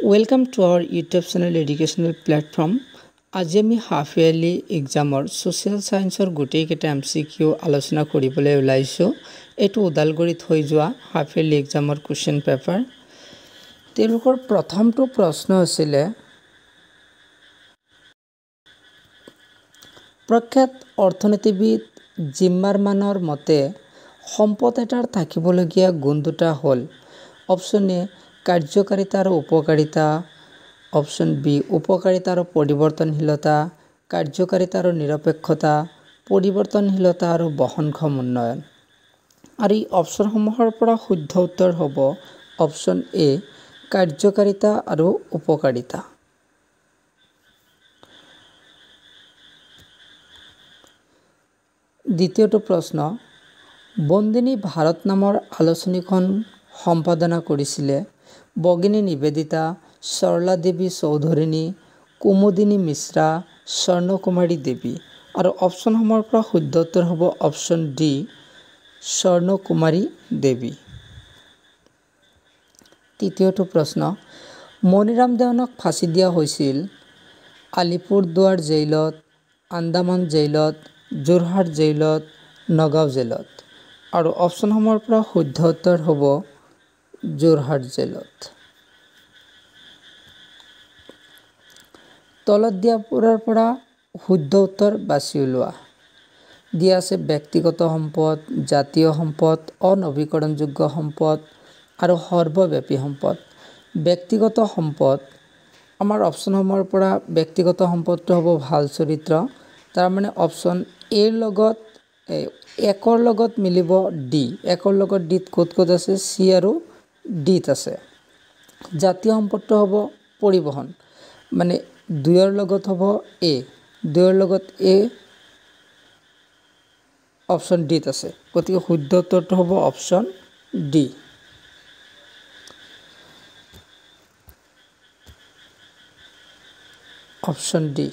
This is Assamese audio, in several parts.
Welcome to our YouTube channel educational platform. আজি আমি হাফ ইয়াৰলি এক্সামৰ সোশ্যাল সায়েন্সৰ গোটেইকেইটা MCQ আলোচনা কৰিবলৈ ওলাইছোঁ। এইটো ওদালগুৰিত হৈ যোৱা হাফ ইয়াৰলি এক্সামৰ কুৱেশ্যন পেপাৰ। তেওঁলোকৰ প্ৰথমটো প্ৰশ্ন আছিলে প্ৰখ্যাত অৰ্থনীতিবিদ জিম্মাৰমানৰ মতে সম্পদ এটাৰ থাকিবলগীয়া গুণ দুটা হ'ল অপশ্যন এ কাৰ্যকাৰিতা আৰু উপকাৰিতা, অপশ্যন বি উপকাৰিতা আৰু পৰিৱৰ্তনশীলতা, কাৰ্যকাৰিতা আৰু নিৰপেক্ষতা, পৰিৱৰ্তনশীলতা আৰু বহনক্ষম উন্নয়ন। আৰু এই অপশ্যনসমূহৰ পৰা শুদ্ধ উত্তৰ হ'ব অপশ্যন এ কাৰ্যকাৰিতা আৰু উপকাৰিতা। দ্বিতীয়টো প্ৰশ্ন বন্দিনী ভাৰত নামৰ আলোচনীখন সম্পাদনা কৰিছিলে ভগিনী নিবেদিতা, সৰলা দেৱী চৌধুৰীণী, কুমুদিনী মিশ্ৰা, স্বৰ্ণকুমাৰী দেৱী। আৰু অপশ্যনসমূহৰ পৰা শুদ্ধ উত্তৰ হ'ব অপশ্যন ডি স্বৰ্ণকুমাৰী দেৱী। তৃতীয়টো প্ৰশ্ন মণিৰাম দেৱানক ফাঁচি দিয়া হৈছিল আলিপুৰদুৱাৰ জেইলত, আন্দামান জেইলত, যোৰহাট জেইলত, নগাঁও জেইলত। আৰু অপশ্যনসমূহৰ পৰা শুদ্ধ উত্তৰ হ'ব যোৰহাট জেইলত। তলত দিয়াবোৰৰ পৰা শুদ্ধ উত্তৰ বাছি উলিওৱা। দিয়া আছে ব্যক্তিগত সম্পদ, জাতীয় সম্পদ, অনৱীকৰণযোগ্য সম্পদ আৰু সৰ্বব্যাপী সম্পদ। ব্যক্তিগত সম্পদ আমাৰ অপশ্যনসমূহৰ পৰা ব্যক্তিগত সম্পদটো হ'ব ভাল চৰিত্ৰ। তাৰমানে অপশ্যন এৰ লগত একৰ লগত মিলিব ডি, একৰ লগত ডিত ক'ত ক'ত আছে চি আৰু ডিত আছে। জাতীয় সম্পদটো হ'ব পৰিবহণ, মানে দুইৰ লগত হ'ব এ, দুইৰ লগত এ অপশ্যন ডিত আছে, গতিকে শুদ্ধ উত্তৰটো হ'ব অপশ্যন ডি। অপশ্যন ডি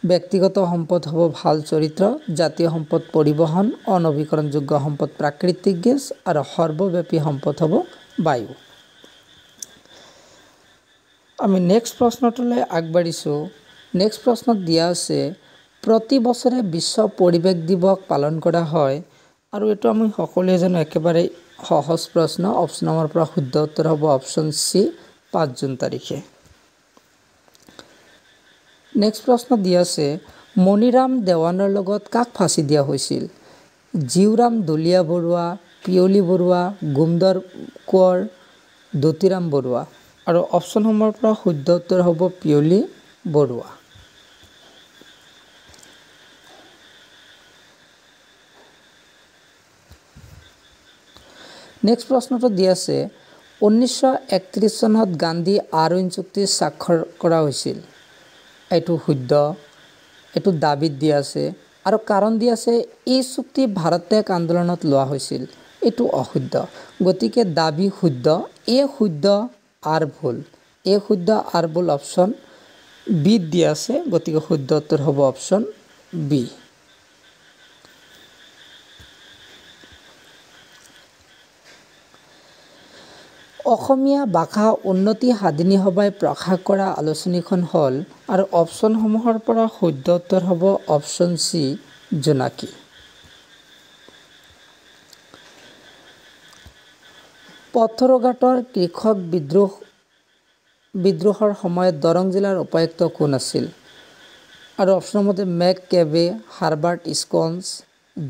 ব্যক্তিগত সম্পদ হ'ব ভাল চৰিত্ৰ, জাতীয় সম্পদ পৰিবহণ, অনৱীকৰণযোগ্য সম্পদ প্ৰাকৃতিক গেছ আৰু সৰ্বব্যাপী সম্পদ হ'ব বায়ু। আমি নেক্সট প্ৰশ্নটোলৈ আগবাঢ়িছোঁ। নেক্সট প্ৰশ্নত দিয়া আছে প্ৰতি বছৰে বিশ্ব পৰিৱেশ দিৱস পালন কৰা হয় আৰু এইটো আমি সকলোৱে জানো একেবাৰে সহজ প্ৰশ্ন। অপশ্যনৰ পৰা শুদ্ধ উত্তৰ হ'ব অপশ্যন চি 5 জুন তাৰিখে। নেক্সট প্ৰশ্ন দিয়া আছে মণিৰাম দেৱানৰ লগত কাক ফাঁচি দিয়া হৈছিল? জীউৰাম দুলীয়া বৰুৱা, পিয়লি বৰুৱা, গোমধৰ কোঁৱৰ, দতিৰাম বৰুৱা। আৰু অপশ্যনসমূহৰ পৰা শুদ্ধ উত্তৰ হ'ব পিয়লি বৰুৱা। নেক্সট প্ৰশ্নটো দিয়া আছে 1931 চনত গান্ধী আৰউইন চুক্তি স্বাক্ষৰ কৰা হৈছিল। এইটো শুদ্ধ, এইটো দাবীত দিয়া আছে আৰু কাৰণ দিয়া আছে এই চুক্তি ভাৰত ত্যাগ আন্দোলনত লোৱা হৈছিল। এইটো অশুদ্ধ, গতিকে দাবী শুদ্ধ, এ শুদ্ধ আৰ ভুল, এ শুদ্ধ আৰ ভুল অপশ্যন বিত দিয়া আছে, গতিকে শুদ্ধ উত্তৰ হ'ব অপশ্যন বি। অসমীয়া ভাষা উন্নতি সাধিনী সভাই প্ৰকাশ কৰা আলোচনীখন হ'ল আৰু অপশ্যনসমূহৰ পৰা শুদ্ধ উত্তৰ হ'ব অপশ্যন চি জোনাকী। পথৰুঘাটৰ কৃষক বিদ্ৰোহৰ সময়ত দৰং জিলাৰ উপায়ুক্ত কোন আছিল? আৰু অপশ্যনৰ মতে মেক কেবে, হাৰ্বাৰ্ট স্কন্স,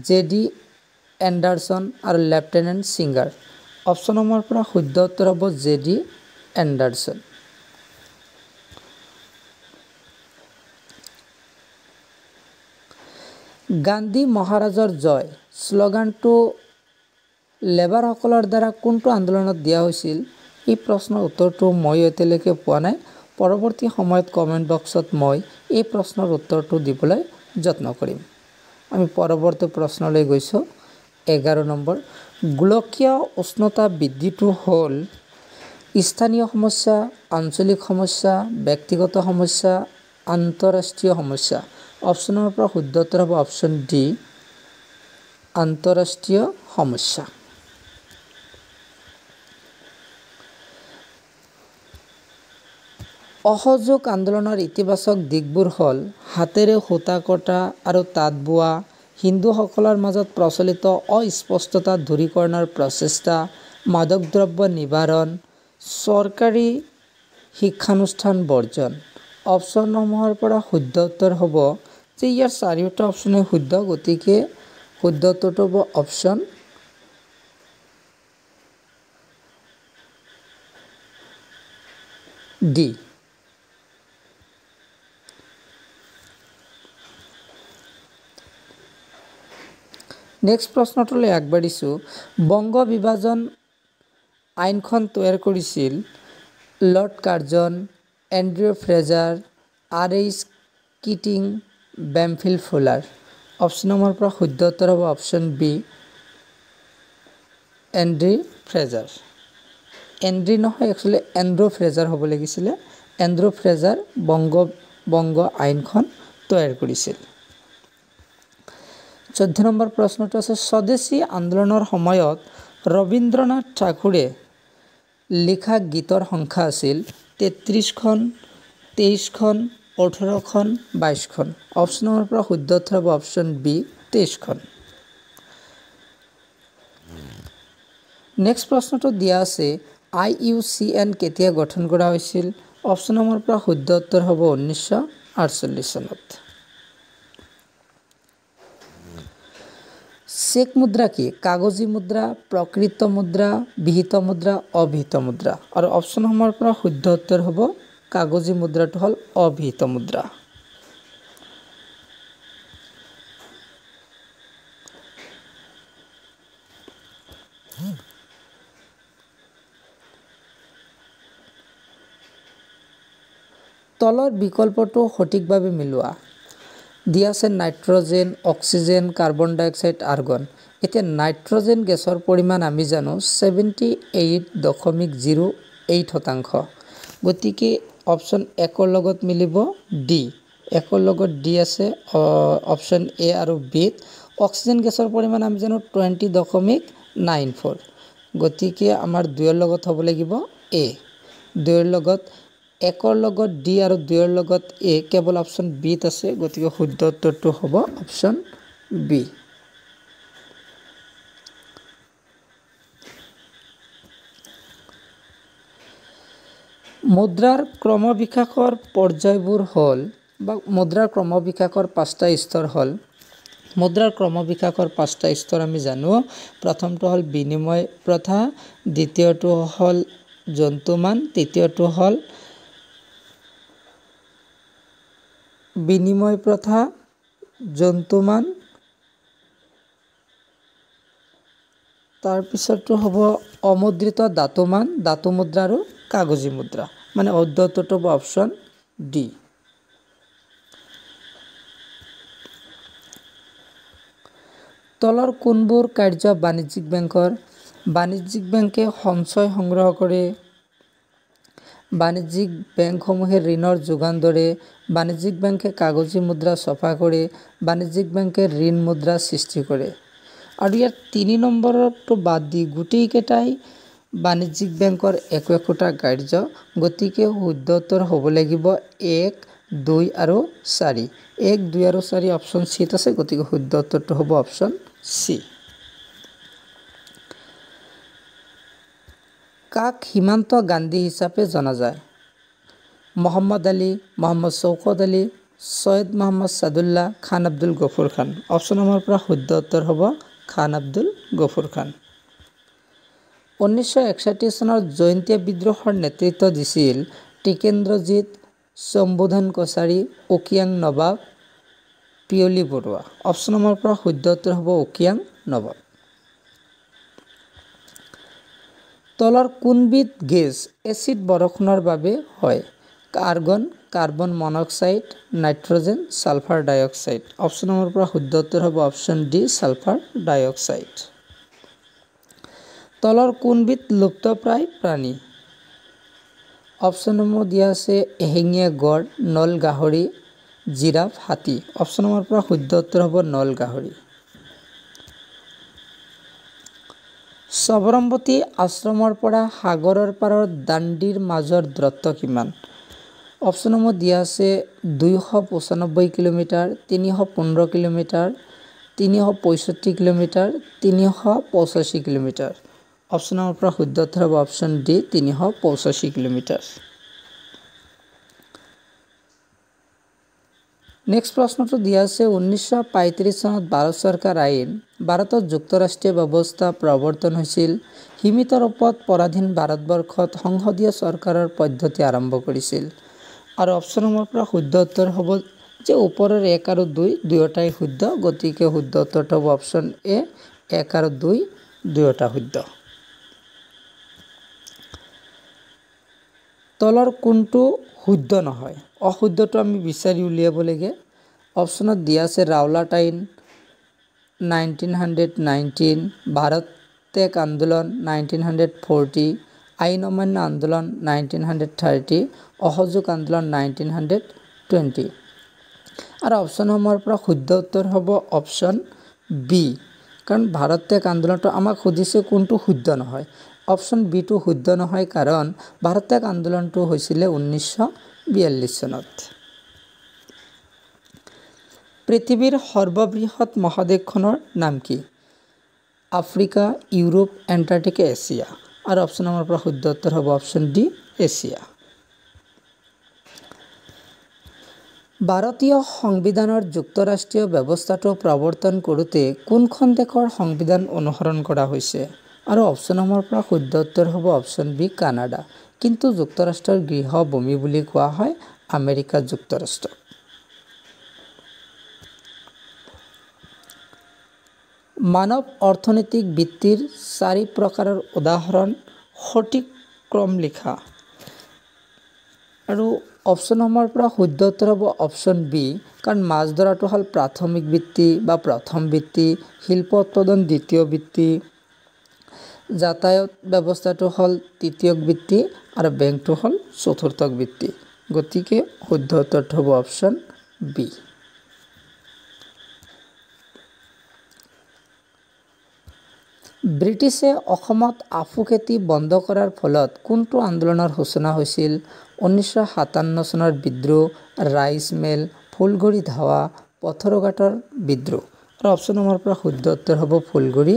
জে.ডি. এণ্ডাৰছন আৰু লেফটেনেণ্ট ছিংগাৰ। অপশ্যনসমূহৰ পৰা শুদ্ধ উত্তৰ হ'ব জে.ডি. এণ্ডাৰছন। গান্ধী মহাৰাজৰ জয় শ্লোগানটো লেবাৰসকলৰ দ্বাৰা কোনটো আন্দোলনত দিয়া হৈছিল? এই প্ৰশ্নৰ উত্তৰটো মই এতিয়ালৈকে পোৱা নাই। পৰৱৰ্তী সময়ত কমেণ্ট বক্সত মই এই প্ৰশ্নৰ উত্তৰটো দিবলৈ যত্ন কৰিম। আমি পৰৱৰ্তী প্ৰশ্নলৈ গৈছোঁ। 11 নম্বৰ গোলকীয় উষ্ণতা বৃদ্ধিটো হ'ল স্থানীয় সমস্যা, আঞ্চলিক সমস্যা, ব্যক্তিগত সমস্যা, আন্তঃৰাষ্ট্ৰীয় সমস্যা। অপশ্যনৰ পৰা শুদ্ধ উত্তৰ হ'ব অপশ্যন ডি আন্তঃৰাষ্ট্ৰীয় সমস্যা। অসহযোগ আন্দোলনৰ ইতিবাচক দিশবোৰ হ'ল হাতেৰে সূতা কটা আৰু তাঁত বোৱা, হিন্দুসকলৰ মাজত প্ৰচলিত অস্পষ্টতা দূৰীকৰণৰ প্ৰচেষ্টা, মাদক দ্ৰব্য নিবাৰণ, চৰকাৰী শিক্ষানুষ্ঠান বৰ্জন। অপশ্যনসমূহৰ পৰা শুদ্ধ উত্তৰ হ'ব যে ইয়াৰ চাৰিওটা অপশ্যনে শুদ্ধ, গতিকে শুদ্ধ উত্তৰটো হ'ব অপশ্যন ডি। নেক্সট প্ৰশ্নটোলৈ আগবাঢ়িছোঁ। বংগ বিভাজন আইনখন তৈয়াৰ কৰিছিল Lord Curzon, Andrew Fraser, R H. Keating, Bampfylde Fuller. অপশ্যনসমূহৰ পৰা শুদ্ধ উত্তৰ হ'ব অপশ্যন বি, এণ্ড্ৰিউ ফ্ৰেজাৰ। এণ্ড্ৰি নহয়, একচুৱেলি এণ্ড্ৰু ফ্ৰেজাৰ হ'ব লাগিছিলে। এণ্ড্ৰু ফ্ৰেজাৰ বংগ আইনখন তৈয়াৰ কৰিছিল। 14 নম্বৰ প্ৰশ্নটো আছে, স্বদেশী আন্দোলনৰ সময়ত ৰবীন্দ্ৰনাথ ঠাকুৰে লিখা গীতৰ সংখ্যা আছিল 33খন, 23খন, 18খন, 22খন। অপশ্যনৰ পৰা শুদ্ধ উত্তৰ হ'ব অপশ্যন বি, 23খন। নেক্সট প্ৰশ্নটো দিয়া আছে, IUCN কেতিয়া গঠন কৰা হৈছিল? অপশ্যনসমূহৰ পৰা শুদ্ধ উত্তৰ হ'ব 1948 চনত। চেক মুদ্ৰা কি? কাগজী মুদ্ৰা, প্ৰকৃত মুদ্ৰা, বিহিত মুদ্ৰা, অবিহিত মুদ্ৰা। আৰু অপশ্যনসমূহৰ পৰা শুদ্ধ উত্তৰ হ'ব কাগজী মুদ্ৰাটো হ'ল অবিহিত মুদ্ৰা। তলৰ বিকল্পটো সঠিকভাৱে মিলোৱা। দিয়া আছে নাইট্ৰজেন, অক্সিজেন, কাৰ্বন ডাই অক্সাইড, আৰ্গন। এতিয়া নাইট্ৰজেন গেছৰ পৰিমাণ আমি জানো 78.08%। গতিকে অপশ্যন একৰ লগত মিলিব ডি। একৰ লগত ডি আছে অপশ্যন এ আৰু বিত। অক্সিজেন গেছৰ পৰিমাণ আমি জানো 20.94। গতিকে আমাৰ 2ৰ লগত হ'ব লাগিব এ। 2ৰ লগত একৰ লগত ডি আৰু 2ৰ লগত এ, কেৱল অপশ্যন বিত আছে। গতিকে শুদ্ধ উত্তৰটো হ'ব অপশ্যন বি। মুদ্ৰাৰ ক্ৰমবিকাশৰ পৰ্যায়বোৰ হ'ল বা মুদ্ৰাৰ ক্ৰমবিকাশৰ 5টা স্তৰ হ'ল। মুদ্ৰাৰ ক্ৰমবিকাশৰ 5টা স্তৰ আমি জানো। প্ৰথমটো হ'ল বিনিময় প্ৰথা, দ্বিতীয়টো হ'ল জন্তুমান, তৃতীয়টো হ'ল বিনিময় প্ৰথা, জন্তুমান, তাৰপিছতো হ'ব অমুদ্ৰিত ধাতুমান, ধাতু মুদ্ৰা আৰু কাগজী মুদ্ৰা। মানে উত্তৰটো হ'ব অপশ্যন ডি। তলৰ কোনবোৰ কাৰ্য বাণিজ্যিক বেংকৰ? বাণিজ্যিক বেংকে সঞ্চয় সংগ্ৰহ কৰে, বাণিজ্যিক বেংকসমূহে ঋণৰ যোগান ধৰে, বাণিজ্যিক বেংকে কাগজী মুদ্ৰা ছপা কৰে, বাণিজ্যিক বেংকে ঋণ মুদ্ৰা সৃষ্টি কৰে। আৰু ইয়াত 3 নম্বৰটো বাদ দি গোটেইকেইটাই বাণিজ্যিক বেংকৰ একো-একোটা কাৰ্য। গতিকে শুদ্ধ উত্তৰ হ'ব লাগিব 1, 2 আৰু 4। 1, 2 আৰু 4 অপশ্যন চিত আছে। গতিকে শুদ্ধ উত্তৰটো হ'ব অপশ্যন চি। কাক সীমান্ত গান্ধী হিচাপে জনা যায়? মহম্মদ আলী, মহম্মদ শৌকত আলী, সৈয়দ মহম্মদ ছাদুল্লাহ, খান আব্দুল গফুৰ খান। অপশ্যনসমূহৰ পৰা শুদ্ধ উত্তৰ হ'ব খান আব্দুল গফুৰ খান। 1961 চনৰ জয়ন্তীয়া বিদ্ৰোহৰ নেতৃত্ব দিছিল টিকেন্দ্ৰজিৎ, শম্ভুধন কছাৰী, উকিয়াং নবাব, পিয়লি বৰুৱা। অপশ্যনসমূহৰ পৰা শুদ্ধ উত্তৰ হ'ব উকিয়াং নবাব। তলৰ কোনবিধ গেছ এচিড বৰষুণৰ বাবে হয়? Argon, carbon monoxide, nitrogen, sulphur dioxide. অপশ্যনসমূহৰ পৰা শুদ্ধ উত্তৰ হ'ব option D, sulphur dioxide. তলৰ কোনবিধ লুপ্তপ্ৰায় প্ৰাণী? অপশ্যনসমূহ দিয়া আছে এশিঙীয়া গড়, নল গাহৰি, জিৰাফ, হাতী। অপশ্যনসমূহৰ পৰা শুদ্ধ উত্তৰ হ'ব নল গাহৰি। সবৰমতী আশ্ৰমৰ পৰা সাগৰৰ পাৰৰ দাণ্ডিৰ মাজৰ দূৰত্ব কিমান? অপশ্যন নম্বৰ দিয়া আছে 295 kilometre, 315 kilometre, 365 kilometre, 385 kilometre. Option number পৰা শুদ্ধ উত্তৰ হ'ব অপশ্যন ডি 385 কিলোমিটাৰ। নেক্সট প্ৰশ্নটো দিয়া আছে 1935 চনত ভাৰত চৰকাৰ আইন ভাৰতত যুক্তৰাষ্ট্ৰীয় ব্যৱস্থা প্ৰৱৰ্তন হৈছিল। সীমিত ৰূপত পৰাধীন ভাৰতবৰ্ষত সংসদীয় চৰকাৰৰ পদ্ধতি আৰম্ভ কৰিছিল। আৰু অপশ্যন নম্বৰ পৰা শুদ্ধ উত্তৰ হ'ব যে ওপৰৰ 1 আৰু 2 দুয়োটাই শুদ্ধ, গতিকে শুদ্ধ উত্তৰটো হ'ব অপশ্যন এ 1 আৰু 2 দুয়োটা শুদ্ধ। তলৰ কোনটো শুদ্ধ নহয়? অশুদ্ধটো আমি বিচাৰি উলিয়াব লাগে। অপশ্যনত দিয়া আছে ৰাওলাট আইন 1919, ভাৰত ত্যাগ আন্দোলন 1940, আইন অমান্য আন্দোলন 1930, অসহযোগ আন্দোলন 1920। আৰু অপশ্যনসমূহৰ পৰা শুদ্ধ উত্তৰ হ'ব অপশ্যন বি, কাৰণ ভাৰত ত্যাগ আন্দোলনটো আমাক সুধিছে কোনটো শুদ্ধ নহয়। অপশ্যন বিটো শুদ্ধ নহয়, কাৰণ ভাৰত ত্যাগ আন্দোলনটো হৈছিলে 1942 চনত। পৃথিৱীৰ সৰ্ববৃহৎ মহাদেশখনৰ নাম কি? Africa, Europe, Antarctica, Asia. আৰু অপশ্যন নম্বৰ পৰা শুদ্ধ উত্তৰ হ'ব অপশ্যন ডি এছিয়া। ভাৰতীয় সংবিধানৰ যুক্তৰাষ্ট্ৰীয় ব্যৱস্থাটো প্ৰৱৰ্তন কৰোঁতে কোনখন দেশৰ সংবিধান অনুসৰণ কৰা হৈছে? আৰু অপশ্যনসমূহৰ পৰা শুদ্ধ উত্তৰ হ'ব অপশ্যন বি কানাডা, কিন্তু যুক্তৰাষ্ট্ৰৰ গৃহভূমি বুলি কোৱা হয় আমেৰিকা যুক্তৰাষ্ট্ৰ। মানৱ অৰ্থনৈতিক বৃত্তিৰ 4 প্ৰকাৰৰ উদাহৰণ সঠিক ক্ৰম লিখা। আৰু অপশ্যনসমূহৰ পৰা শুদ্ধ উত্তৰ হ'ব অপশ্যন বি, কাৰণ মাছ ধৰাটো হ'ল প্ৰাথমিক বৃত্তি বা প্ৰথম বৃত্তি, শিল্প উৎপাদন দ্বিতীয় বৃত্তি, যাতায়াত ব্যৱস্থাটো হ'ল তৃতীয় বৃত্তি, আৰু বেংকটো হ'ল চতুৰ্থ বৃত্তি। গতিকে শুদ্ধ উত্তৰটো হ'ব অপশ্যন বি। ব্ৰিটিছে অসমত আফু খেতি বন্ধ কৰাৰ ফলত কোনটো আন্দোলনৰ সূচনা হৈছিল? 1957 চনৰ বিদ্ৰোহ, ৰাইচ মিল, ফুলগুৰি ধাৱা, পথৰুঘাটৰ বিদ্ৰোহ। আৰু অপশ্যন নম্বৰ পৰা শুদ্ধ উত্তৰ হ'ব ফুলগুৰি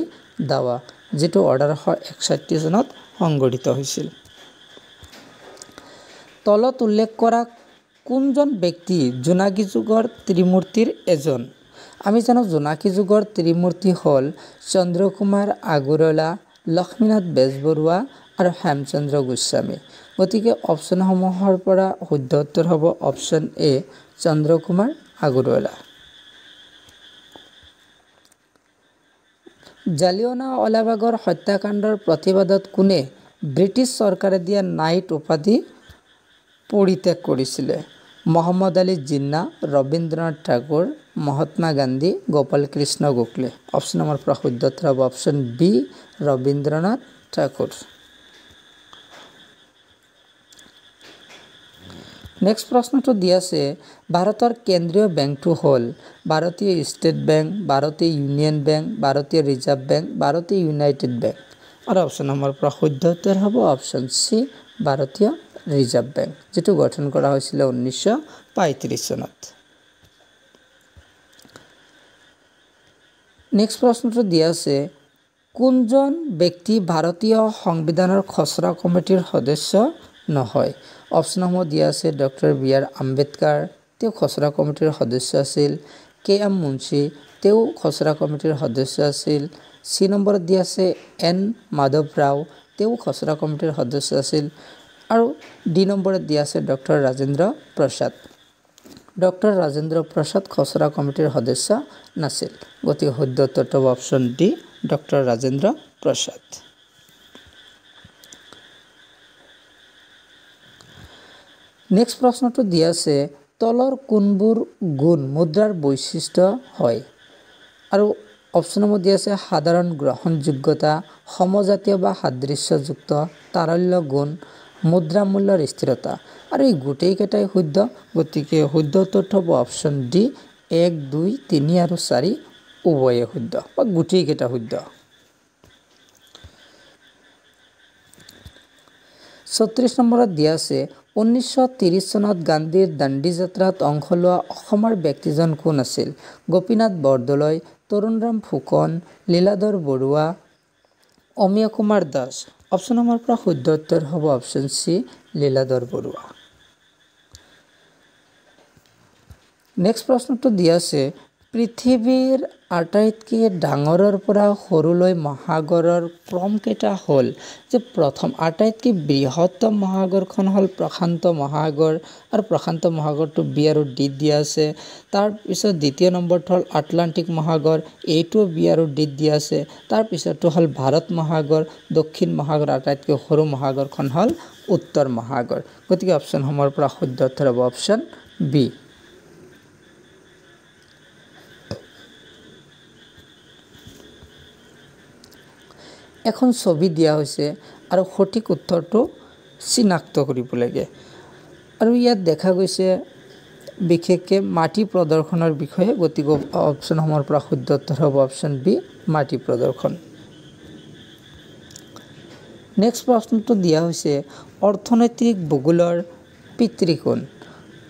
ধাৱা, যিটো 1861 চনত সংঘটিত হৈছিল। তলত উল্লেখ কৰা কোনজন ব্যক্তি জোনাকী যুগৰ ত্ৰিমূৰ্তিৰ এজন? আমি জানো জোনাকী যুগৰ ত্ৰিমূৰ্তি হ'ল চন্দ্ৰকুমাৰ আগৰৱালা, লক্ষ্মীনাথ বেজবৰুৱা আৰু হেমচন্দ্ৰ গোস্বামী। গতিকে অপশ্যনসমূহৰ পৰা শুদ্ধ উত্তৰ হ'ব অপশ্যন এ চন্দ্ৰকুমাৰ আগৰৱালা। জালিয়ানৱালাবাগৰ হত্যাকাণ্ডৰ প্ৰতিবাদত কোনে ব্ৰিটিছ চৰকাৰে দিয়া নাইট উপাধি পৰিত্যাগ কৰিছিলে? মহম্মদ আলী জিন্না, ৰবীন্দ্ৰনাথ ঠাকুৰ, মহাত্মা গান্ধী, গোপাল কৃষ্ণ গোখলে। অপশ্যন নম্বৰ পৰা শুদ্ধ উত্তৰ হ'ব option B Rabindranath Tagore. Next প্ৰশ্নটো দিয়া আছে ভাৰতৰ কেন্দ্ৰীয় বেংকটো হ'ল ভাৰতীয় ষ্টেট বেংক, ভাৰতীয় ইউনিয়ন বেংক, ভাৰতীয় ৰিজাৰ্ভ বেংক, ভাৰতীয় ইউনাইটেড বেংক। আৰু অপশ্যন নম্বৰ পৰা শুদ্ধ উত্তৰ হ'ব অপশ্যন চি ভাৰতীয় ৰিজাৰ্ভ বেংক, যিটো গঠন কৰা হৈছিলে 1935 চনত। নেক্সট প্ৰশ্নটো দিয়া আছে কোনজন ব্যক্তি ভাৰতীয় সংবিধানৰ খচৰা কমিটিৰ সদস্য নহয়? অপশ্যনসমূহ দিয়া আছে ডক্টৰ বি আৰ আম্বেদকাৰ, তেওঁ খচৰা কমিটিৰ সদস্য আছিল। কে এম মুন্সী, তেওঁ খচৰা কমিটিৰ সদস্য আছিল। চি নম্বৰত দিয়া আছে এন মাধৱ ৰাও, তেওঁ খচৰা কমিটিৰ সদস্য আছিল। আৰু ডি নম্বৰত দিয়া আছে ডক্টৰ ৰাজেন্দ্ৰ প্ৰসাদ। ডক্টৰ ৰাজেন্দ্ৰ প্ৰসাদ খচৰা কমিটিৰ সদস্য নাছিল। গতিকে শুদ্ধ উত্তৰটো হ'ব option D doctor Rajendra Prasad. Next প্ৰশ্নটো দিয়া আছে তলৰ কোনবোৰ গুণ মুদ্ৰাৰ বৈশিষ্ট্য হয়? আৰু অপশ্যনসমূহ দিয়া আছে সাধাৰণ গ্ৰহণযোগ্যতা, সমজাতীয় বা সাদৃশ্যযুক্ত, তাৰল্য গুণ, মুদ্ৰা মূল্যৰ স্থিৰতা। আৰু এই গোটেইকেইটাই শুদ্ধ, গতিকে শুদ্ধ উত্তৰটো হ'ব অপশ্যন ডি 1, 2, 3 আৰু 4 উভয়ে শুদ্ধ বা গোটেইকেইটা শুদ্ধ। 34 নম্বৰত দিয়া আছে 1930 চনত গান্ধীৰ দাণ্ডী যাত্ৰাত অংশ লোৱা অসমৰ ব্যক্তিজন কোন আছিল? গোপীনাথ বৰদলৈ, তৰুণৰাম ফুকন, লীলাধৰ বৰুৱা, অমিয় কুমাৰ দাস। অপশ্যন নম্বৰ পৰা শুদ্ধ উত্তৰ হ'ব option C, Liladhar Barua. Next প্ৰশ্নটো দিয়া আছে, পৃথিৱীৰ আটাইতকৈ ডাঙৰৰ পৰা সৰুলৈ মহাসাগৰৰ ক্ৰম কেইটা হ'ল? যে প্ৰথম আটাইতকৈ বৃহত্তম মহাসাগৰখন হ'ল প্ৰশান্ত মহাসাগৰ, আৰু প্ৰশান্ত মহাসাগৰটো বি আৰু ডিত দিয়া আছে। তাৰপিছত দ্বিতীয় নম্বৰটো হ'ল আটলাণ্টিক মহাসাগৰ, এইটোও বি আৰু ডিত দিয়া আছে। তাৰপিছতো হ'ল ভাৰত মহাসাগৰ, দক্ষিণ মহাসাগৰ, আটাইতকৈ সৰু মহাসাগৰখন হ'ল উত্তৰ মহাসাগৰ। গতিকে অপশ্যনসমূহৰ পৰা শুদ্ধ উত্তৰ হ'ব অপশ্যন বি। এখন ছবি দিয়া হৈছে আৰু সঠিক উত্তৰটো চিনাক্ত কৰিব লাগে। আৰু ইয়াত দেখা গৈছে বিশেষকৈ মাটি প্ৰদৰ্শনৰ বিষয়ে। গতিকে অপশ্যনসমূহৰ পৰা শুদ্ধ উত্তৰ হ'ব অপশ্যন বি, মাটি প্ৰদৰ্শন। নেক্সট প্ৰশ্নটো দিয়া হৈছে, অৰ্থনৈতিক ভূগোলৰ পিতৃ কোন?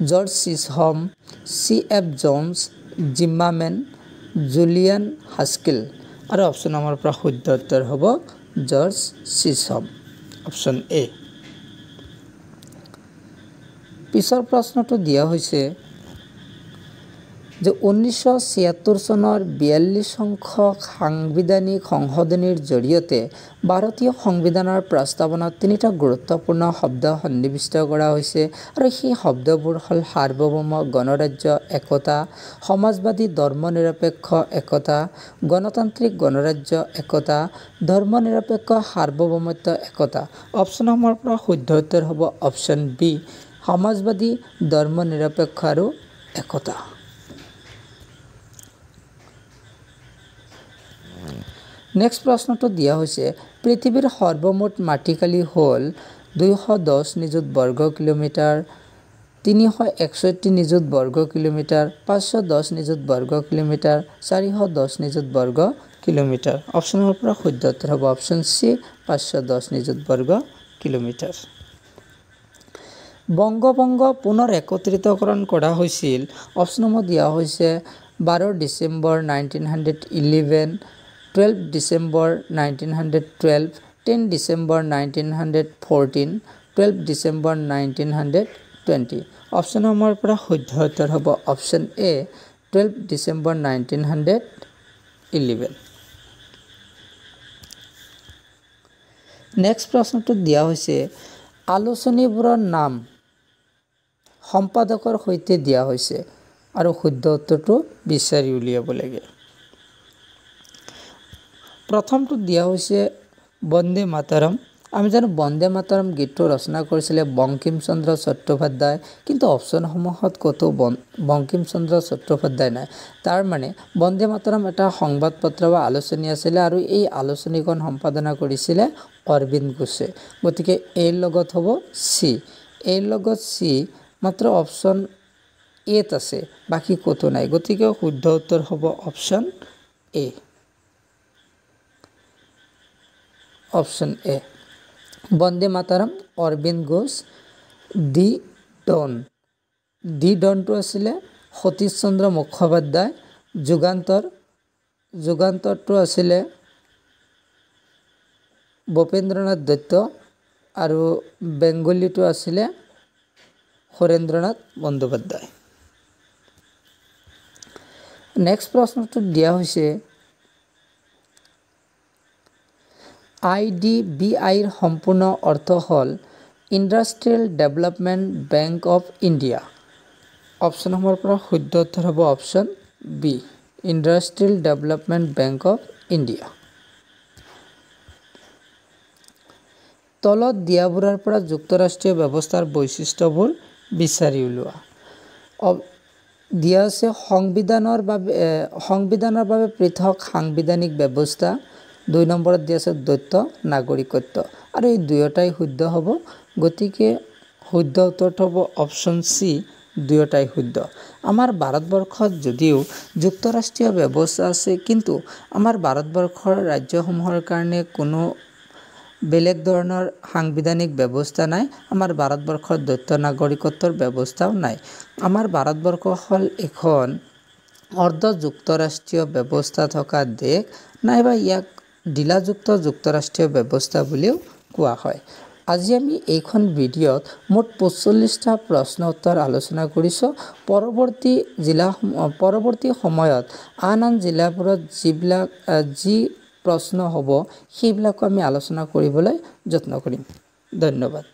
George Chisholm, C F. Jones, Zimmermann, Julian Haskell. আৰু অপশ্যন নম্বৰ পৰা শুদ্ধ উত্তৰ হ'ব জৰ্জ চিছহম, অপশ্যন এ। পিছৰ প্ৰশ্নটো দিয়া হৈছে যে 1976 চনৰ 42 সংখ্যক সাংবিধানিক সংশোধনীৰ জৰিয়তে ভাৰতীয় সংবিধানৰ প্ৰস্তাৱনাত 3টা গুৰুত্বপূৰ্ণ শব্দ সন্নিৱিষ্ট কৰা হৈছে, আৰু সেই শব্দবোৰ হ'ল সাৰ্বভৌম গণৰাজ্য একতা, সমাজবাদী ধৰ্মনিৰপেক্ষ একতা, গণতান্ত্ৰিক গণৰাজ্য একতা, ধৰ্মনিৰপেক্ষ সাৰ্বভৌমত্ব একতা। অপশ্যনসমূহৰ পৰা শুদ্ধ উত্তৰ হ'ব অপশ্যন বি, সমাজবাদী ধৰ্মনিৰপেক্ষ আৰু একতা। নেক্সট প্ৰশ্নটো দিয়া হৈছে, পৃথিৱীৰ সৰ্বমুঠ মাটিকালি হ'ল 210 নিযুত বৰ্গ কিলোমিটাৰ, 361 নিযুত বৰ্গ কিলোমিটাৰ, 510 নিযুত বৰ্গ কিলোমিটাৰ, 410 নিযুত বৰ্গ কিলোমিটাৰ। অপশ্যনৰ পৰা শুদ্ধ উত্তৰ হ'ব অপশ্যন চি, 510 নিযুত বৰ্গ কিলোমিটাৰ। বংগভংগ পুনৰ একত্ৰিতকৰণ কৰা হৈছিল। অপশ্যনসমূহ দিয়া হৈছে 12 ডিচেম্বৰ 1911, 12 ডিচেম্বৰ 1912, 10 ডিচেম্বৰ 1914, 12 ডিচেম্বৰ 1920। অপশ্যনসমূহৰ পৰা শুদ্ধ উত্তৰ হ'ব অপশ্যন এ, 12 ডিচেম্বৰ 1911। নেক্সট প্ৰশ্নটো দিয়া হৈছে, আলোচনীবোৰৰ নাম সম্পাদকৰ সৈতে দিয়া হৈছে, আৰু শুদ্ধ উত্তৰটো বিচাৰি উলিয়াব লাগে। প্ৰথমটো দিয়া হৈছে বন্দে মাতৰম। আমি জানো বন্দে মাতৰম গীতটো ৰচনা কৰিছিলে বংকিম চন্দ্ৰ চট্টোপাধ্যায়, কিন্তু অপশ্যনসমূহত ক'তো বংকিম চন্দ্ৰ চট্টোপাধ্যায় নাই। তাৰ মানে বন্দে মাতৰম এটা সংবাদপত্ৰ বা আলোচনী আছিলে, আৰু এই আলোচনীখন সম্পাদনা কৰিছিলে অৰবিন্দ ঘোষে। গতিকে এৰ লগত হ'ব চি, এৰ লগত চি মাত্ৰ অপশ্যন এত আছে, বাকী ক'তো নাই। গতিকে শুদ্ধ উত্তৰ হ'ব option A, option A. Bande Mataram, Aurobindo Ghosh. The Dawn, the ডনটো আছিলে সতীশ চন্দ্ৰ মুখোপাধ্যায়। যুগান্তৰটো আছিলে ভূপেন্দ্ৰনাথ দত্ত, আৰু বেংগলীটো আছিলে সুৰেন্দ্ৰনাথ বন্দ্যোপাধ্যায়। নেক্সট প্ৰশ্নটো দিয়া হৈছে, IDBIৰ সম্পূৰ্ণ অৰ্থ হ'ল Industrial Development Bank of India. অপশ্যনসমূহৰ পৰা শুদ্ধ উত্তৰ হ'ব option B, Industrial Development Bank of India. তলত দিয়াবোৰৰ পৰা যুক্তৰাষ্ট্ৰীয় ব্যৱস্থাৰ বৈশিষ্ট্যবোৰ বিচাৰি উলিওৱা। দিয়া আছে সংবিধানৰ বাবে পৃথক সাংবিধানিক ব্যৱস্থা। 2 নম্বৰত দিয়া আছে দ্বৈত নাগৰিকত্ব, আৰু এই দুয়োটাই শুদ্ধ হ'ব। গতিকে শুদ্ধ উত্তৰটো হ'ব অপশ্যন চি, দুয়োটাই শুদ্ধ। আমাৰ ভাৰতবৰ্ষত যদিও যুক্তৰাষ্ট্ৰীয় ব্যৱস্থা আছে, কিন্তু আমাৰ ভাৰতবৰ্ষৰ ৰাজ্যসমূহৰ কাৰণে কোনো বেলেগ ধৰণৰ সাংবিধানিক ব্যৱস্থা নাই। আমাৰ ভাৰতবৰ্ষৰ দ্বৈত নাগৰিকত্বৰ ব্যৱস্থাও নাই। আমাৰ ভাৰতবৰ্ষ হ'ল এখন অৰ্ধ যুক্তৰাষ্ট্ৰীয় ব্যৱস্থা থকা দেশ, নাইবা ইয়াক ঢিলাযুক্ত যুক্তৰাষ্ট্ৰীয় ব্যৱস্থা বুলিও কোৱা হয়। আজি আমি এইখন ভিডিঅ'ত মুঠ ৪৫টা প্ৰশ্ন উত্তৰ আলোচনা কৰিছোঁ। পৰৱৰ্তী সময়ত আন জিলাবোৰত যি প্ৰশ্ন হ'ব সেইবিলাকো আমি আলোচনা কৰিবলৈ যত্ন কৰিম। ধন্যবাদ।